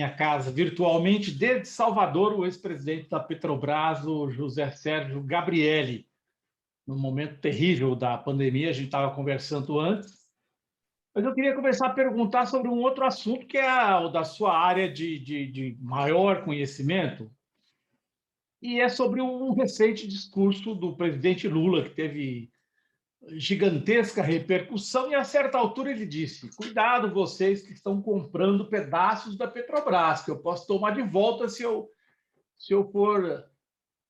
minha casa virtualmente desde Salvador o ex-presidente da Petrobras, o José Sérgio Gabrielli, no momento terrível da pandemia. A gente estava conversando antes, mas eu queria começar a perguntar sobre um outro assunto que é o da sua área de maior conhecimento, e é sobre um recente discurso do presidente Lula, que teve gigantesca repercussão, e a certa altura ele disse: cuidado vocês que estão comprando pedaços da Petrobras, que eu posso tomar de volta se eu for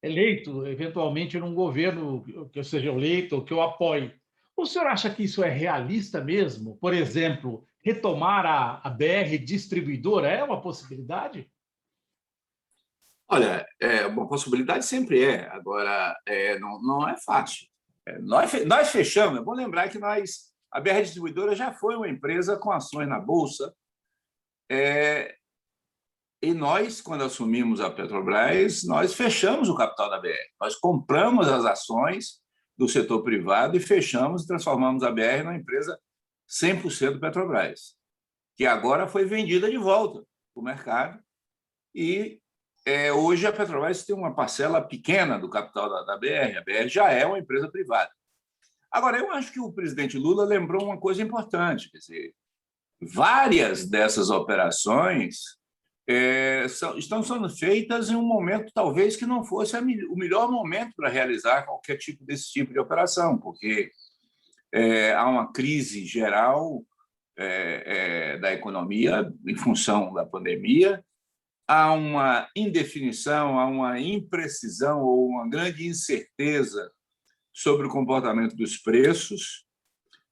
eleito, eventualmente, num governo que eu seja eleito ou que eu apoie. O senhor acha que isso é realista mesmo? Por exemplo, retomar a BR distribuidora é uma possibilidade? Olha, uma possibilidade sempre é, agora não é fácil. Nós fechamos, é bom lembrar que a BR Distribuidora já foi uma empresa com ações na Bolsa, e nós, quando assumimos a Petrobras, nós fechamos o capital da BR. Nós compramos as ações do setor privado e fechamos e transformamos a BR numa empresa 100% Petrobras, que agora foi vendida de volta para o mercado. E hoje a Petrobras tem uma parcela pequena do capital da BR. A BR já é uma empresa privada. Agora, eu acho que o presidente Lula lembrou uma coisa importante, quer dizer, várias dessas operações estão sendo feitas em um momento talvez que não fosse o melhor momento para realizar qualquer desse tipo de operação, porque há uma crise geral da economia em função da pandemia, há uma indefinição, há uma imprecisão ou uma grande incerteza sobre o comportamento dos preços.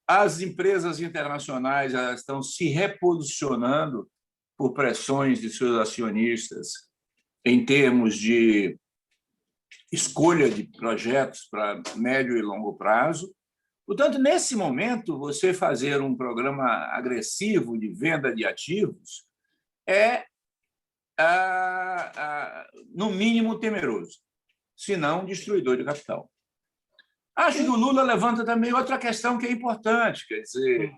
As empresas internacionais elas estão se reposicionando por pressões de seus acionistas em termos de escolha de projetos para médio e longo prazo. Portanto, nesse momento, você fazer um programa agressivo de venda de ativos é, no mínimo, temeroso, se não destruidor de capital. Acho que o Lula levanta também outra questão que é importante, quer dizer,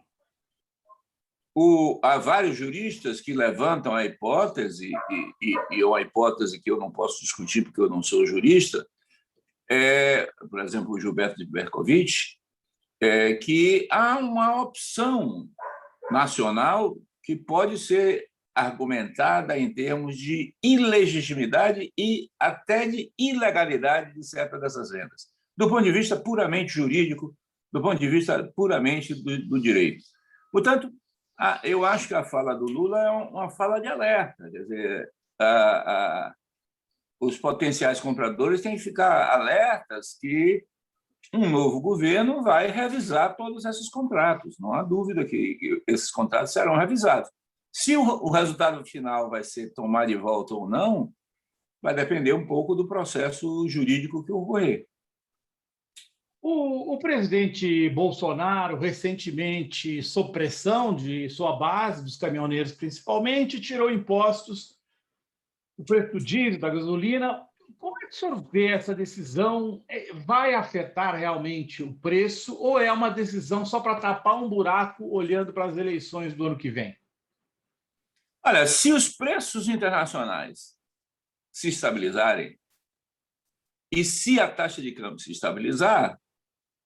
há vários juristas que levantam a hipótese, e é uma hipótese que eu não posso discutir porque eu não sou jurista, por exemplo, o Gilberto de Bercovitch, que há uma opção nacional que pode ser argumentada em termos de ilegitimidade e até de ilegalidade de certas dessas vendas, do ponto de vista puramente jurídico, do ponto de vista puramente do direito. Portanto, eu acho que a fala do Lula é uma fala de alerta. Quer dizer, os potenciais compradores têm que ficar alertas que um novo governo vai revisar todos esses contratos. Não há dúvida que esses contratos serão revisados. Se o resultado final vai ser tomar de volta ou não, vai depender um pouco do processo jurídico que ocorrer. O presidente Bolsonaro, recentemente, sob pressão de sua base, dos caminhoneiros principalmente, tirou impostos, o preço do diesel, da gasolina. Como é que o senhor vê essa decisão? Vai afetar realmente o preço ou é uma decisão só para tapar um buraco olhando para as eleições do ano que vem? Olha, se os preços internacionais se estabilizarem e se a taxa de câmbio se estabilizar,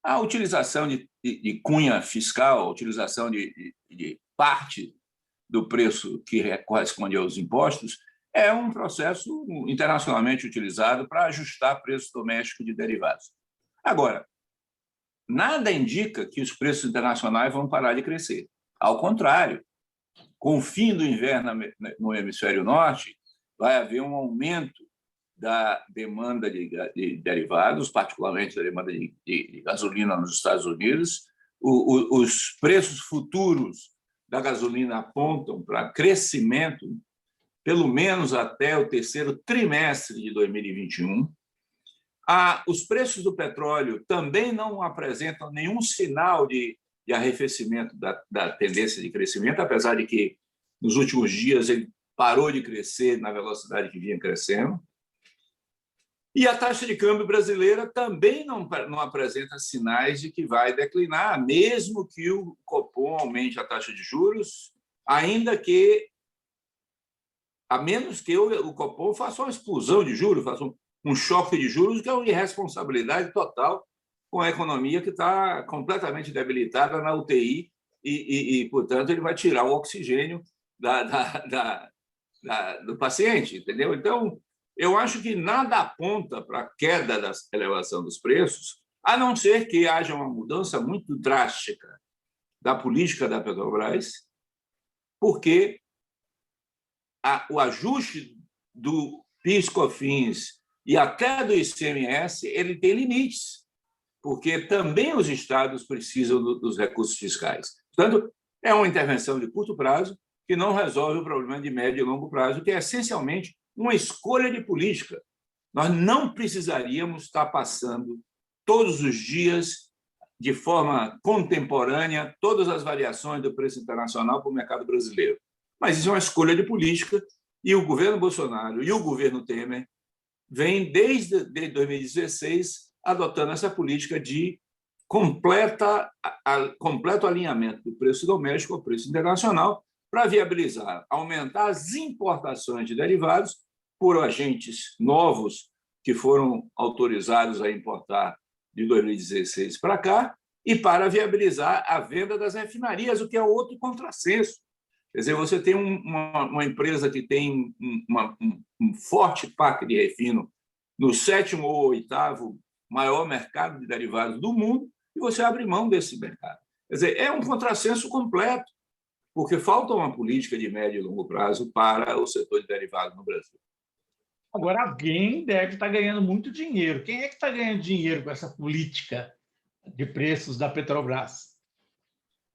a utilização de cunha fiscal, a utilização de parte do preço que corresponde aos impostos, é um processo internacionalmente utilizado para ajustar preço doméstico de derivados. Agora, nada indica que os preços internacionais vão parar de crescer. Ao contrário, com o fim do inverno no hemisfério norte, vai haver um aumento da demanda de derivados, particularmente da demanda de gasolina nos Estados Unidos. Os preços futuros da gasolina apontam para crescimento, pelo menos até o terceiro trimestre de 2021. Os preços do petróleo também não apresentam nenhum sinal de arrefecimento da tendência de crescimento, apesar de que, nos últimos dias, ele parou de crescer na velocidade que vinha crescendo. E a taxa de câmbio brasileira também não apresenta sinais de que vai declinar, mesmo que o Copom aumente a taxa de juros, ainda que a menos que o Copom faça uma explosão de juros, faça um choque de juros, que é uma irresponsabilidade total com a economia que está completamente debilitada na UTI portanto, ele vai tirar o oxigênio do paciente, entendeu? Então, eu acho que nada aponta para a queda da elevação dos preços, a não ser que haja uma mudança muito drástica da política da Petrobras, porque o ajuste do PIS/COFINS e até do ICMS ele tem limites, porque também os estados precisam dos recursos fiscais. Portanto, é uma intervenção de curto prazo que não resolve o problema de médio e longo prazo, que é essencialmente uma escolha de política. Nós não precisaríamos estar passando todos os dias, de forma contemporânea, todas as variações do preço internacional para o mercado brasileiro. Mas isso é uma escolha de política e o governo Bolsonaro e o governo Temer vêm, desde 2016, adotando essa política de completo alinhamento do preço doméstico ao preço internacional para viabilizar, aumentar as importações de derivados por agentes novos que foram autorizados a importar de 2016 para cá e para viabilizar a venda das refinarias, o que é outro contrassenso. Quer dizer, você tem uma empresa que tem um forte parque de refino no 7º ou 8º maior mercado de derivados do mundo e você abre mão desse mercado. Quer dizer, é um contrassenso completo, porque falta uma política de médio e longo prazo para o setor de derivados no Brasil. Agora, alguém deve estar ganhando muito dinheiro. Quem é que está ganhando dinheiro com essa política de preços da Petrobras?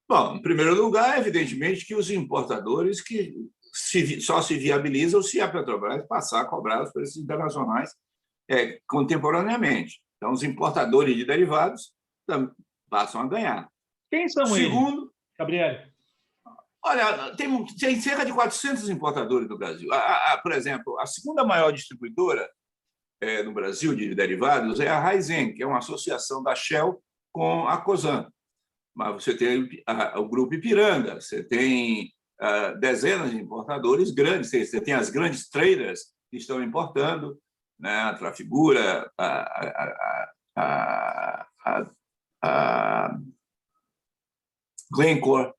Bom, em primeiro lugar, evidentemente que os importadores que só se viabilizam se a Petrobras passar a cobrar os preços internacionais contemporaneamente. Então, os importadores de derivados passam a ganhar. Quem são Segundo, eles, Gabriel? Olha, tem cerca de 400 importadores no Brasil. Por exemplo, a segunda maior distribuidora no Brasil de derivados é a Raizen, que é uma associação da Shell com a Cosan. Mas você tem o Grupo Ipiranga, você tem dezenas de importadores grandes, você tem as grandes traders que estão importando, né, a Trafigura, a Glencore.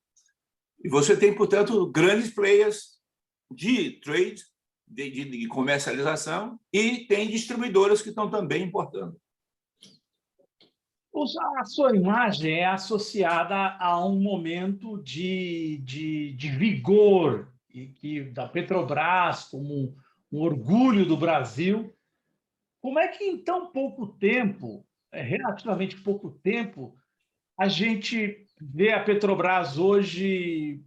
E você tem, portanto, grandes players de trade, de comercialização, e tem distribuidoras que estão também importando. A sua imagem é associada a um momento de vigor da Petrobras como um orgulho do Brasil. Como é que, em tão pouco tempo, relativamente pouco tempo, a gente vê a Petrobras hoje,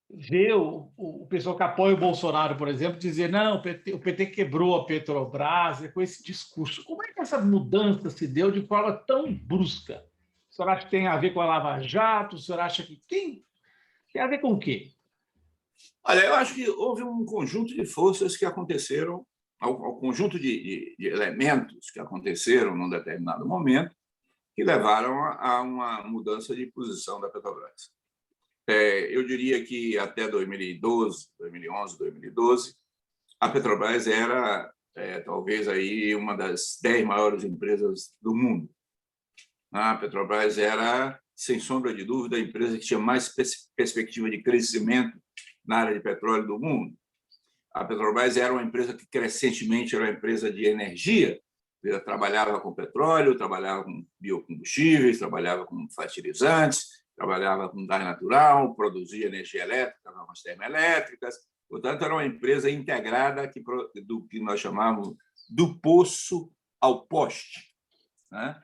vê o pessoal que apoia o Bolsonaro, por exemplo, dizer não, o PT quebrou a Petrobras, com esse discurso. Como é que essa mudança se deu de forma tão brusca? O senhor acha que tem a ver com a Lava Jato? O senhor acha que tem a ver com o quê? Olha, eu acho que houve um conjunto de forças que aconteceram, um conjunto de elementos que aconteceram num determinado momento, que levaram a uma mudança de posição da Petrobras. Eu diria que até 2012, 2011, 2012, a Petrobras era talvez aí uma das 10 maiores empresas do mundo. A Petrobras era, sem sombra de dúvida, a empresa que tinha mais perspectiva de crescimento na área de petróleo do mundo. A Petrobras era uma empresa que crescentemente era uma empresa de energia. Ela trabalhava com petróleo, trabalhava com biocombustíveis, trabalhava com fertilizantes, trabalhava com gás natural, produzia energia elétrica nas termoelétricas. Portanto, era uma empresa integrada do que nós chamamos do poço ao poste, né?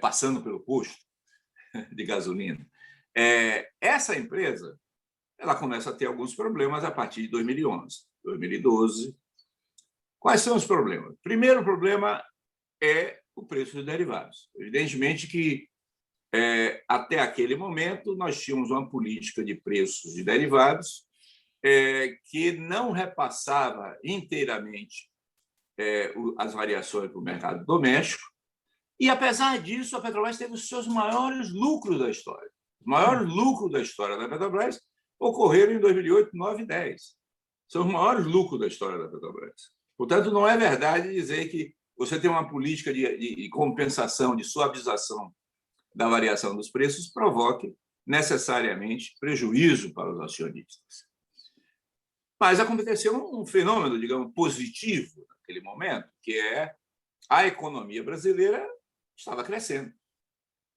Passando pelo posto de gasolina. Essa empresa ela começa a ter alguns problemas a partir de 2011, 2012. Quais são os problemas? O primeiro problema é o preço dos derivados. Evidentemente que, até aquele momento, nós tínhamos uma política de preços de derivados que não repassava inteiramente as variações para o mercado doméstico, e, apesar disso, a Petrobras teve os seus maiores lucros da história. Os maiores lucros da história da Petrobras ocorreram em 2008, 2009 e 2010. são os maiores lucros da história da Petrobras. Portanto, não é verdade dizer que você tem uma política de compensação, de suavização da variação dos preços, provoque necessariamente prejuízo para os acionistas. Mas aconteceu um fenômeno, digamos, positivo naquele momento, que é a economia brasileira estava crescendo.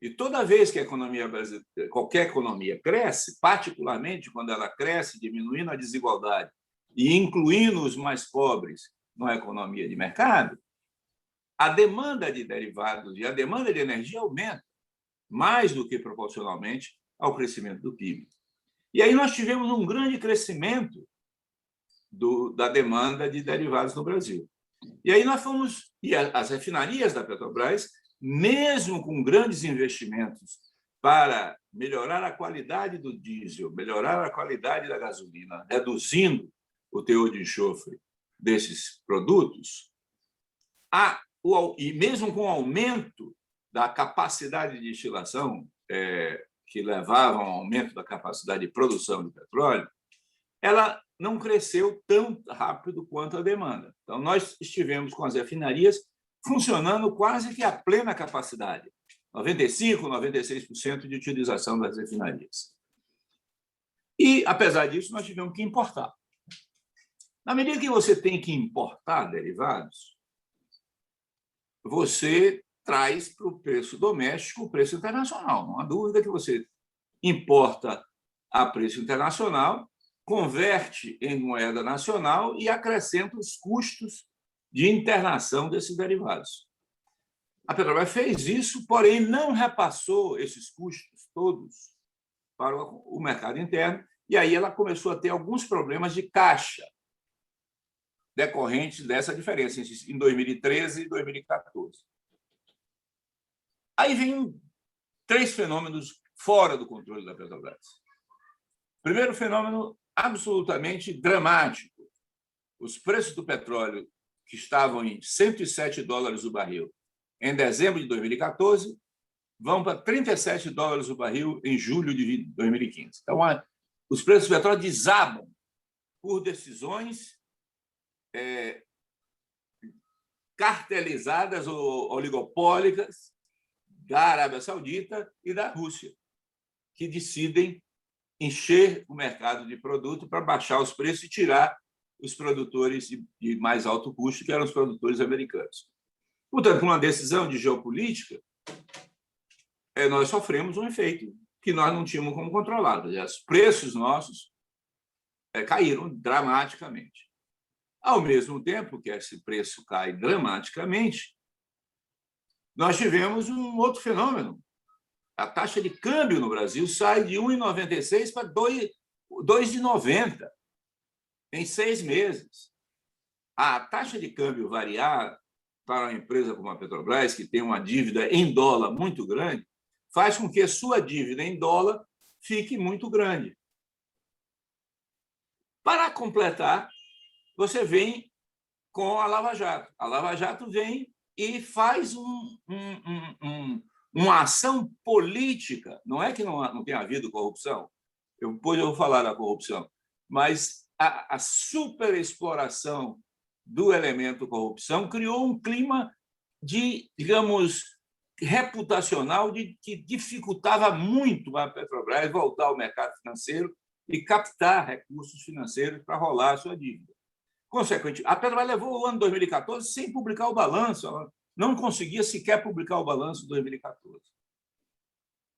E toda vez que a economia brasileira, qualquer economia cresce, particularmente quando ela cresce, diminuindo a desigualdade e incluindo os mais pobres na economia de mercado, a demanda de derivados e a demanda de energia aumenta, mais do que proporcionalmente ao crescimento do PIB. E aí nós tivemos um grande crescimento da demanda de derivados no Brasil. E aí nós fomos... E as refinarias da Petrobras, mesmo com grandes investimentos para melhorar a qualidade do diesel, melhorar a qualidade da gasolina, reduzindo o teor de enxofre desses produtos, e mesmo com o aumento da capacidade de destilação, que levava a um aumento da capacidade de produção de petróleo, ela não cresceu tão rápido quanto a demanda. Então, nós estivemos com as refinarias funcionando quase que a plena capacidade, 95%, 96% de utilização das refinarias. E, apesar disso, nós tivemos que importar. Na medida que você tem que importar derivados, você traz para o preço doméstico o preço internacional. Não há dúvida que você importa a preço internacional, converte em moeda nacional e acrescenta os custos de internação desses derivados. A Petrobras fez isso, porém não repassou esses custos todos para o mercado interno, e aí ela começou a ter alguns problemas de caixa decorrentes dessa diferença em 2013 e 2014. Aí vem 3 fenômenos fora do controle da Petrobras. Primeiro fenômeno absolutamente dramático. Os preços do petróleo, que estavam em $107 o barril em dezembro de 2014, vão para $37 o barril em julho de 2015. Então, os preços do petróleo desabam por decisões cartelizadas ou oligopólicas da Arábia Saudita e da Rússia, que decidem encher o mercado de produto para baixar os preços e tirar os produtores de mais alto custo, que eram os produtores americanos. Portanto, com uma decisão de geopolítica, nós sofremos um efeito que nós não tínhamos como controlar. Os preços nossos caíram dramaticamente. Ao mesmo tempo que esse preço cai dramaticamente, nós tivemos um outro fenômeno. A taxa de câmbio no Brasil sai de 1,96 para 2,90 em 6 meses. A taxa de câmbio variar para uma empresa como a Petrobras, que tem uma dívida em dólar muito grande, faz com que a sua dívida em dólar fique muito grande. Para completar, você vem com a Lava Jato. A Lava Jato vem e faz uma ação política. Não é que não tenha havido corrupção, depois eu vou falar da corrupção, mas a superexploração do elemento corrupção criou um clima de, digamos, reputacional que dificultava muito a Petrobras voltar ao mercado financeiro e captar recursos financeiros para rolar a sua dívida. Consequentemente, a Petrobras levou o ano 2014 sem publicar o balanço, ela não conseguia sequer publicar o balanço de 2014.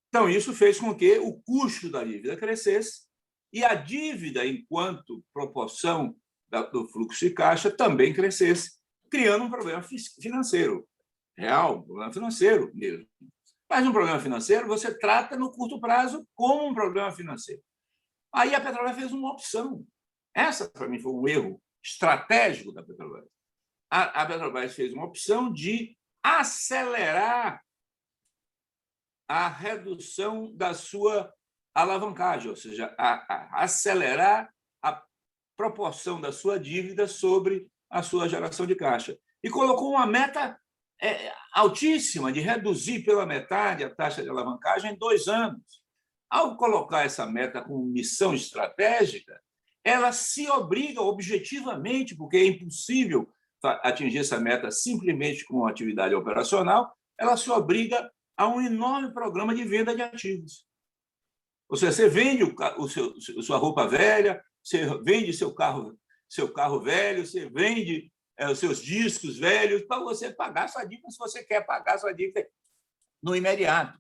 Então, isso fez com que o custo da dívida crescesse e a dívida, enquanto proporção do fluxo de caixa, também crescesse, criando um problema financeiro real, um problema financeiro mesmo. Mas um problema financeiro você trata no curto prazo como um problema financeiro. Aí a Petrobras fez uma opção. Essa, para mim, foi um erro estratégico da Petrobras. A Petrobras fez uma opção de acelerar a redução da sua alavancagem, ou seja, acelerar a proporção da sua dívida sobre a sua geração de caixa. E colocou uma meta altíssima de reduzir pela metade a taxa de alavancagem em 2 anos. Ao colocar essa meta como missão estratégica, ela se obriga objetivamente, porque é impossível atingir essa meta simplesmente com uma atividade operacional, ela se obriga a um enorme programa de venda de ativos. Ou seja, você vende sua roupa velha, você vende seu carro velho, você vende os seus discos velhos para você pagar sua dívida, se você quer pagar sua dívida no imediato.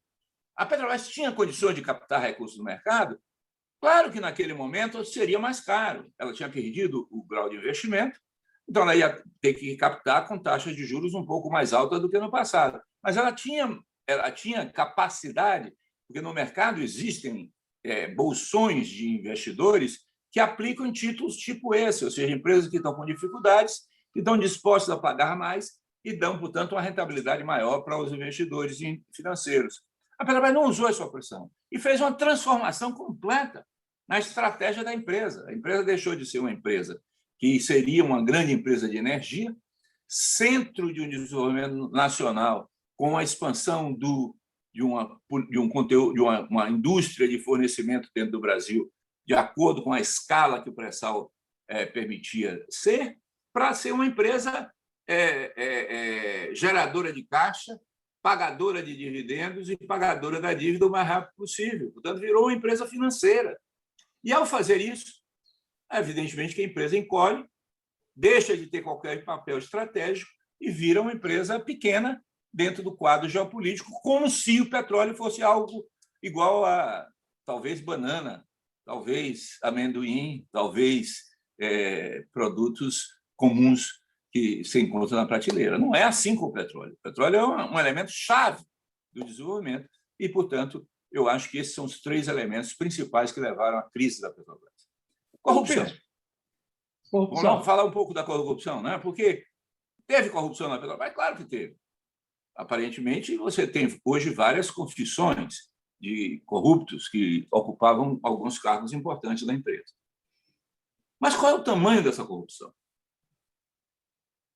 A Petrobras tinha condições de captar recursos no mercado? Claro que naquele momento seria mais caro. Ela tinha perdido o grau de investimento, então ela ia ter que captar com taxas de juros um pouco mais altas do que no passado. Mas ela tinha capacidade, porque no mercado existem bolsões de investidores que aplicam títulos tipo esse, ou seja, empresas que estão com dificuldades, que estão dispostas a pagar mais e dão, portanto, uma rentabilidade maior para os investidores financeiros. A Petrobras não usou essa pressão e fez uma transformação completa na estratégia da empresa. A empresa deixou de ser uma empresa que seria uma grande empresa de energia, centro de um desenvolvimento nacional, com a expansão de um conteúdo, de uma indústria de fornecimento dentro do Brasil, de acordo com a escala que o pré-sal permitia ser, para ser uma empresa geradora de caixa, pagadora de dividendos e pagadora da dívida o mais rápido possível. Portanto, virou uma empresa financeira. E, ao fazer isso, evidentemente que a empresa encolhe, deixa de ter qualquer papel estratégico e vira uma empresa pequena dentro do quadro geopolítico, como se o petróleo fosse algo igual a, talvez, banana, talvez amendoim, talvez produtos comuns que se encontram na prateleira. Não é assim com o petróleo. O petróleo é um elemento chave do desenvolvimento e, portanto, eu acho que esses são os 3 elementos principais que levaram à crise da Petrobras. Corrupção. Vamos falar um pouco da corrupção, né? Porque teve corrupção na Petrobras? Claro que teve. Aparentemente, você tem hoje várias confissões de corruptos que ocupavam alguns cargos importantes da empresa. Mas qual é o tamanho dessa corrupção?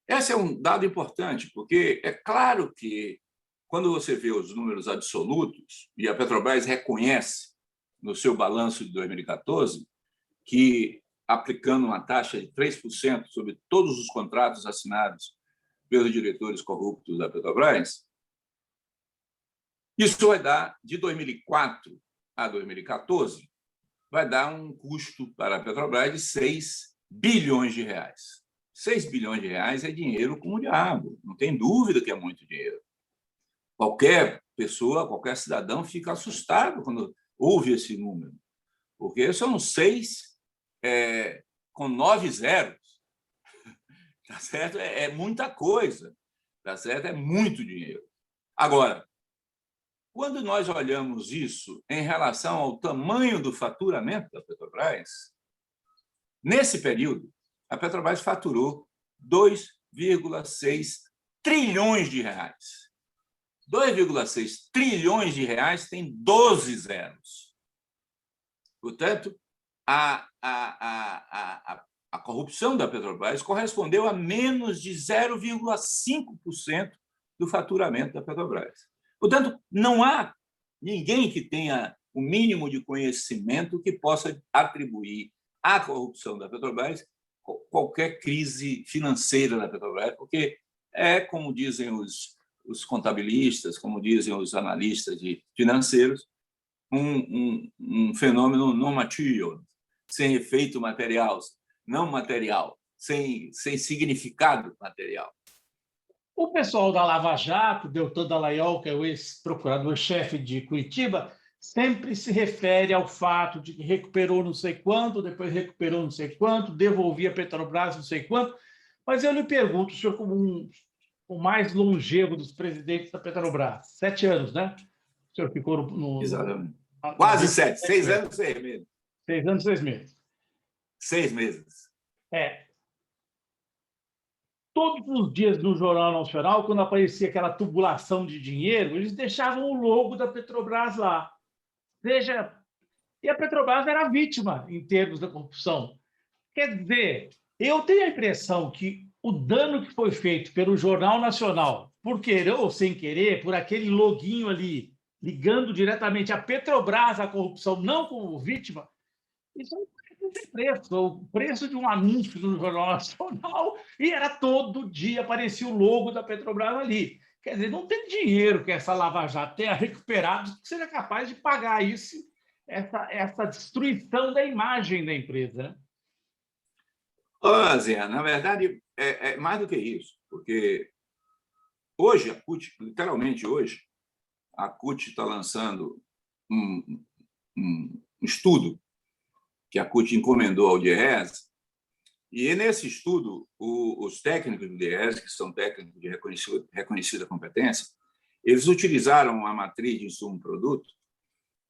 Esse é um dado importante, porque é claro que, quando você vê os números absolutos, e a Petrobras reconhece no seu balanço de 2014 que, aplicando uma taxa de 3% sobre todos os contratos assinados pelos diretores corruptos da Petrobras, isso vai dar, de 2004 a 2014, vai dar um custo para a Petrobras de 6 bilhões de reais. 6 bilhões de reais é dinheiro como o diabo, não tem dúvida que é muito dinheiro. Qualquer pessoa, qualquer cidadão fica assustado quando ouve esse número, porque são 6 com 9 zeros. Tá certo? É muita coisa, tá certo? É muito dinheiro. Agora, quando nós olhamos isso em relação ao tamanho do faturamento da Petrobras, nesse período, a Petrobras faturou 2,6 trilhões de reais. 2,6 trilhões de reais tem 12 zeros. Portanto, a corrupção da Petrobras correspondeu a menos de 0,5% do faturamento da Petrobras. Portanto, não há ninguém que tenha o mínimo de conhecimento que possa atribuir à corrupção da Petrobras qualquer crise financeira da Petrobras, porque como dizem os contabilistas, como dizem os analistas financeiros, um fenômeno não material, sem efeito material, não material, sem significado material. O pessoal da Lava Jato, Deltan Dallagnol, que é o ex-procurador-chefe de Curitiba, sempre se refere ao fato de que recuperou não sei quanto, depois recuperou não sei quanto, devolvia a Petrobras não sei quanto. Mas eu lhe pergunto, o senhor, como o mais longevo dos presidentes da Petrobras, 7 anos, né? O senhor ficou no... Exatamente. Quase 7, 6 anos, 6 meses. 6 anos, 6 meses. 6 meses. Todos os dias no Jornal Nacional, quando aparecia aquela tubulação de dinheiro, eles deixavam o logo da Petrobras lá. E a Petrobras era vítima em termos da corrupção. Quer dizer, eu tenho a impressão que o dano que foi feito pelo Jornal Nacional, por querer ou sem querer, por aquele loguinho ali, ligando diretamente a Petrobras à corrupção, não como vítima, isso é não tem preço. O preço de um anúncio no Jornal Nacional e era todo dia, aparecia o logo da Petrobras ali. Quer dizer, não tem dinheiro que essa Lava Jato tenha recuperado que seja capaz de pagar isso, essa destruição da imagem da empresa, né? Zé, na verdade, é mais do que isso, porque hoje, a CUT, literalmente hoje, a CUT está lançando um estudo que a CUT encomendou ao DIEESE, e nesse estudo, os técnicos do DIEESE, que são técnicos de reconhecida competência, eles utilizaram a matriz de insumo-produto,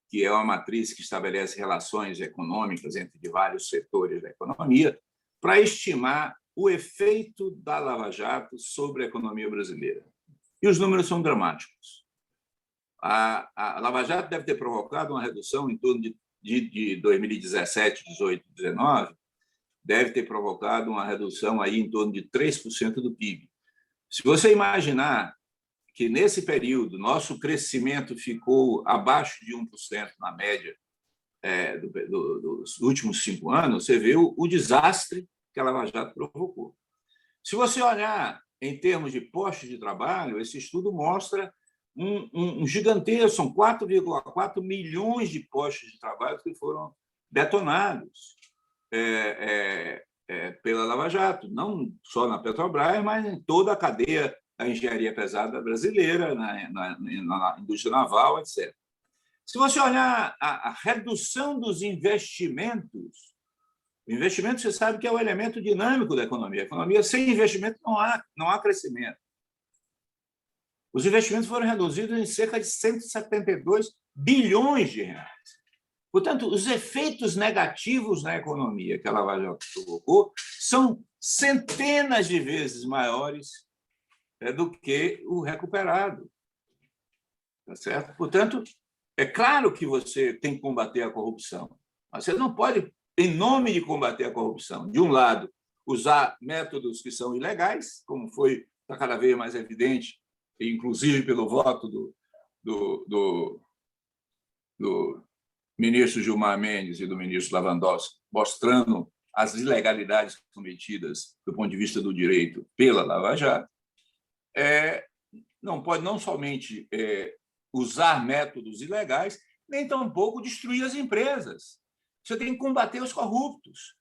que é uma matriz que estabelece relações econômicas entre vários setores da economia, para estimar o efeito da Lava Jato sobre a economia brasileira. E os números são dramáticos. A Lava Jato deve ter provocado uma redução em torno de 2017, 18, 19, deve ter provocado uma redução aí em torno de 3% do PIB. Se você imaginar que, nesse período, nosso crescimento ficou abaixo de 1% na média dos últimos 5 anos, você vê o desastre que a Lava Jato provocou. Se você olhar em termos de postos de trabalho, esse estudo mostra um gigantesco, são 4,4 milhões de postos de trabalho que foram detonados pela Lava Jato, não só na Petrobras, mas em toda a cadeia da engenharia pesada brasileira, na indústria naval, etc. Se você olhar a redução dos investimentos, o investimento, você sabe que é o elemento dinâmico da economia. A economia, sem investimento, não há crescimento. Os investimentos foram reduzidos em cerca de 172 bilhões de reais. Portanto, os efeitos negativos na economia que a Lava Jato provocou são centenas de vezes maiores do que o recuperado. Tá certo? Portanto, é claro que você tem que combater a corrupção, mas você não pode, em nome de combater a corrupção, de um lado, usar métodos que são ilegais, como está cada vez mais evidente, inclusive pelo voto do ministro Gilmar Mendes e do ministro Lewandowski, mostrando as ilegalidades cometidas do ponto de vista do direito pela Lava Jato, não pode não somente usar métodos ilegais, nem tampouco destruir as empresas. Você tem que combater os corruptos.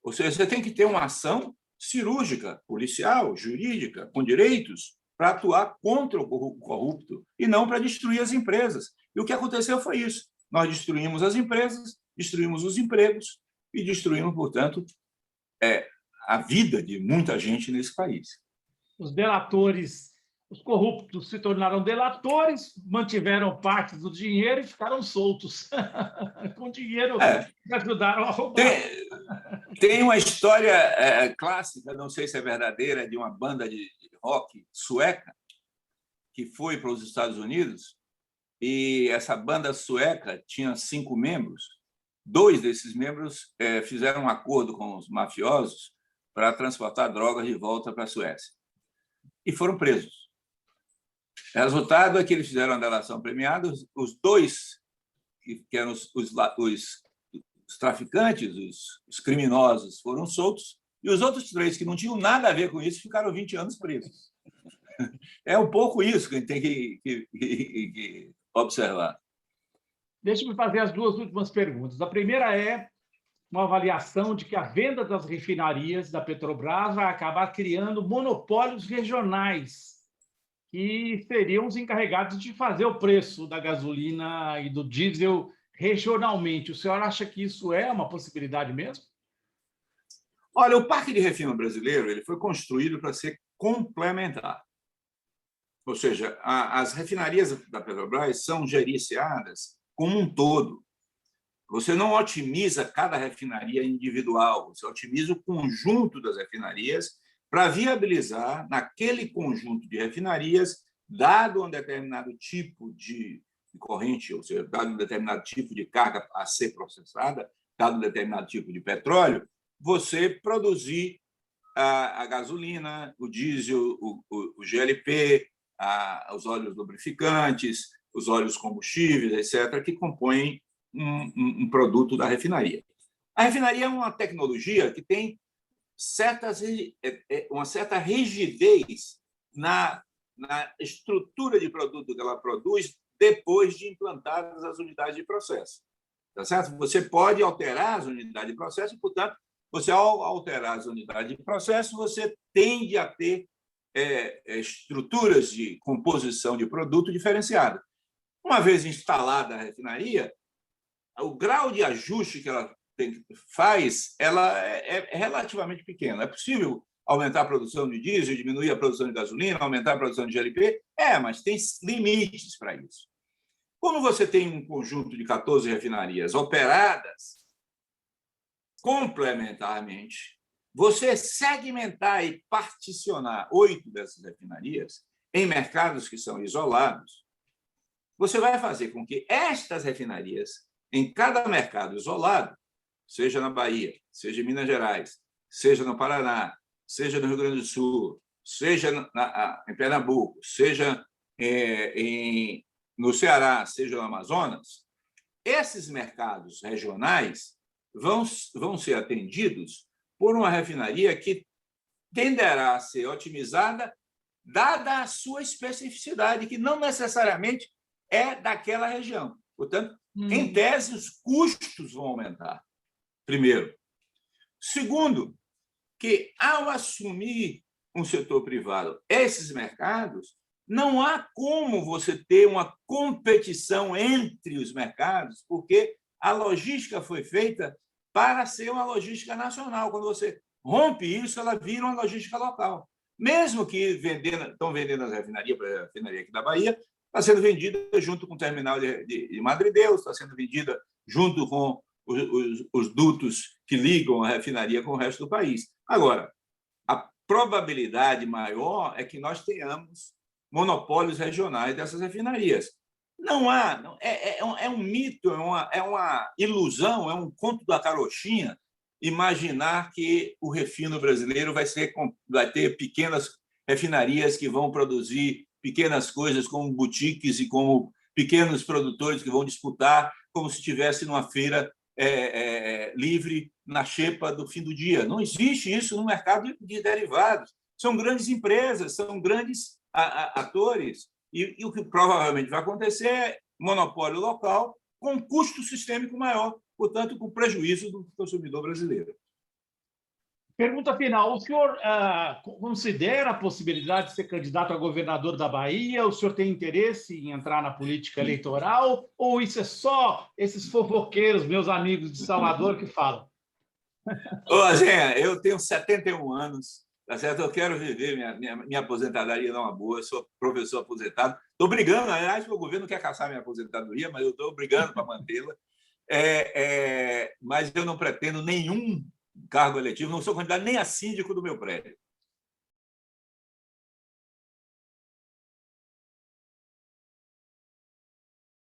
Ou seja, você tem que ter uma ação cirúrgica, policial, jurídica, com direitos, para atuar contra o corrupto e não para destruir as empresas. E o que aconteceu foi isso. Nós destruímos as empresas, destruímos os empregos e destruímos, portanto, a vida de muita gente nesse país. Os delatores, os corruptos se tornaram delatores, mantiveram parte do dinheiro e ficaram soltos. Com dinheiro que ajudaram a roubar. Tem uma história clássica, não sei se é verdadeira, de uma banda de rock sueca que foi para os Estados Unidos, e essa banda sueca tinha 5 membros. 2 desses membros fizeram um acordo com os mafiosos para transportar drogas de volta para a Suécia. E foram presos. O resultado é que eles fizeram uma delação premiada, os 2, que eram os traficantes, os criminosos, foram soltos, e os outros 3, que não tinham nada a ver com isso, ficaram 20 anos presos. É um pouco isso que a gente tem que observar. Deixa-me fazer as 2 últimas perguntas. A primeira é uma avaliação de que a venda das refinarias da Petrobras vai acabar criando monopólios regionais, que seriam os encarregados de fazer o preço da gasolina e do diesel regionalmente. O senhor acha que isso é uma possibilidade mesmo? Olha, o parque de refino brasileiro ele foi construído para ser complementar. Ou seja, as refinarias da Petrobras são gerenciadas como um todo. Você não otimiza cada refinaria individual, você otimiza o conjunto das refinarias para viabilizar, naquele conjunto de refinarias, dado um determinado tipo de corrente, ou seja, dado um determinado tipo de carga a ser processada, dado um determinado tipo de petróleo, você produzir a gasolina, o diesel, o GLP, os óleos lubrificantes, os óleos combustíveis, etc., que compõem um produto da refinaria. A refinaria é uma tecnologia que tem uma certa rigidez na estrutura de produto que ela produz depois de implantadas as unidades de processo. Tá certo? Você pode alterar as unidades de processo e, portanto, você, ao alterar as unidades de processo, você tende a ter estruturas de composição de produto diferenciadas. Uma vez instalada a refinaria, o grau de ajuste que ela faz é relativamente pequeno. É possível aumentar a produção de diesel, diminuir a produção de gasolina, aumentar a produção de GLP? Mas tem limites para isso. Quando você tem um conjunto de 14 refinarias operadas complementarmente, você segmentar e particionar 8 dessas refinarias em mercados que são isolados, você vai fazer com que estas refinarias, em cada mercado isolado, seja na Bahia, seja em Minas Gerais, seja no Paraná, seja no Rio Grande do Sul, seja em Pernambuco, seja no Ceará, seja no Amazonas, esses mercados regionais vão ser atendidos por uma refinaria que tenderá a ser otimizada, dada a sua especificidade, que não necessariamente é daquela região. Portanto, em tese, os custos vão aumentar, primeiro. Segundo, que ao assumir um setor privado esses mercados, não há como você ter uma competição entre os mercados, porque a logística foi feita para ser uma logística nacional. Quando você rompe isso, ela vira uma logística local. Mesmo que estão vendendo as refinarias, para a refinaria aqui da Bahia, está sendo vendida junto com o terminal de Madre Deus, está sendo vendida junto com os dutos que ligam a refinaria com o resto do país. Agora, a probabilidade maior é que nós tenhamos monopólios regionais dessas refinarias. Não há, é um mito, é uma ilusão, é um conto da carochinha imaginar que o refino brasileiro vai ter pequenas refinarias que vão produzir pequenas coisas como boutiques e como pequenos produtores que vão disputar como se estivesse numa feira livre na xepa do fim do dia. Não existe isso no mercado de derivados. São grandes empresas, são grandes atores. E o que provavelmente vai acontecer é monopólio local com custo sistêmico maior, portanto, com prejuízo do consumidor brasileiro. Pergunta final. O senhor considera a possibilidade de ser candidato a governador da Bahia? O senhor tem interesse em entrar na política eleitoral? Ou isso é só esses fofoqueiros, meus amigos de Salvador, que falam? Ô, Zé, eu tenho 71 anos, tá certo? Eu quero viver minha aposentadoria numa boa, eu sou professor aposentado. Estou brigando, aliás, o governo quer caçar minha aposentadoria, mas eu estou brigando para mantê-la. Mas eu não pretendo nenhum cargo eletivo, não sou candidato nem a síndico do meu prédio.